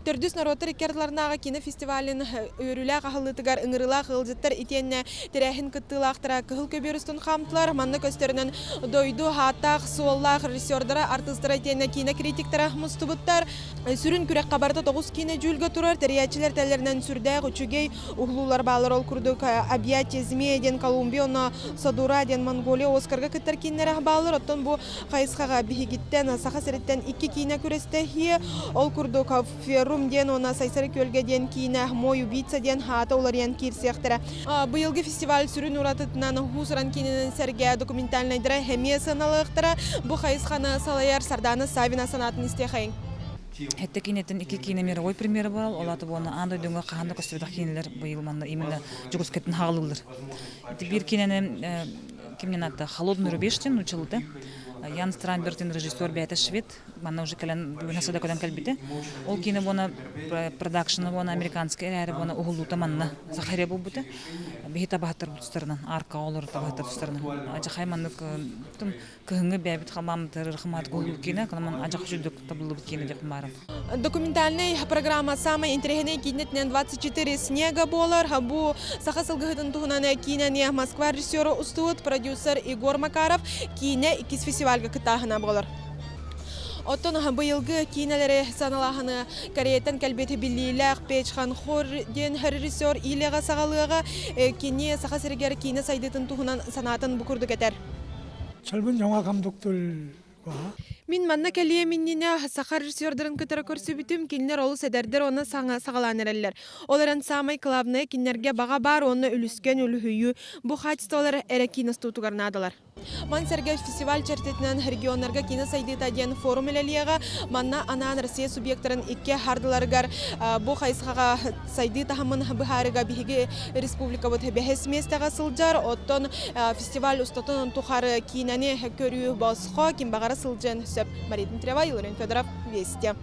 Төрдүс народтар иккердларнага кино фестивалин өрүлә кахылытыгар ыңырыла кылжыттар итенне терәһин кыттылактыра кыһыл көбөрүстүн хамтлар манна көстөрүнөн дойду хатах суоллах режиссердара артисттара итенне кино критиктара мустубуттар сүрүн күрәк кабарда 9 кино жүлгө турар терәчләр телләреннән сүрдә учугей углулар балар ол курдук объятие змея ден Колумбия Садура ден Монголия Оскарга кыттар киннәре балар оттон бу кайыскага бихигиттен саха сереттен 2 кино күрәстә хи ол курдук Рум ден она сайсары көлге ден кино мой убийца ден хата оларян кирсектера. Быйылгы фестиваль сүрүн уратытынан хусран кинонын серге документальный дра хемия саналыктара бу хайысхана салаяр Сардана Савина санатын истехайын. Хетте кинетин 2 кино мировой премьера был, олаты боны андай дөңгө каханда көстөрдө кинолер быйыл манда именно жугускеттин хагалылар. Бир киноны кимнен атты Холодный рубеж ден учылды. Ян Странбертин режиссер бәйті швед, манна уже кәлін бүгін асада көден кәлбеті. Ол кино боны продакшыны боны американский әрі боны ұғылуыта манна Захария бұл бұты. Бейті бағыттар бұтыстарынан, арқа олар бағыттар бұтыстарынан. Ажақай манны күйіңі бәйбіт қалмамытыр, рахмат көғыл кино, қанаман ажақ жүлдік табылы бұт кино деп барым. Документальная программа самая интересная кинетнен 24 снега болар. Бу сахасылгыдын туғынан киноне Москва режиссеры устуыт, продюсер Игорь Макаров кино 2 фестивальга кытахына болар. Оттон быйылгы кинолері саналаханы Кореятан кәлбеті білілік Печхан Хор ден режиссер илеға сағалыға кине сахасыргер кино сайдытын туғынан санатын бұкырды кетер. 젊은 영화 감독들과 Мин манна кәлие миннене сахар режиссердарын кытара көрсөбүтүм кинлер олу седердер оны сағаланыралар. Оларын самай клабны кинлерге баға бар оны үліскен үліхүйі бұ хатистолар әрі киностутугарнадылар. Ман сәрге фестиваль чертетінен регионларға кино сайдыта ден форум әлелияға манна анан Россия субъекттарын 2 хардыларғар бұ хайсқаға сайдыта хамын бұхарыға бігі республика бұд бәхес местаға сылжар. Оттон фестиваль ұстатын тұқары киноне көрі басқа ким бағара сылжан сөп. Мария Дмитриева, Иларин Федоров, Вести.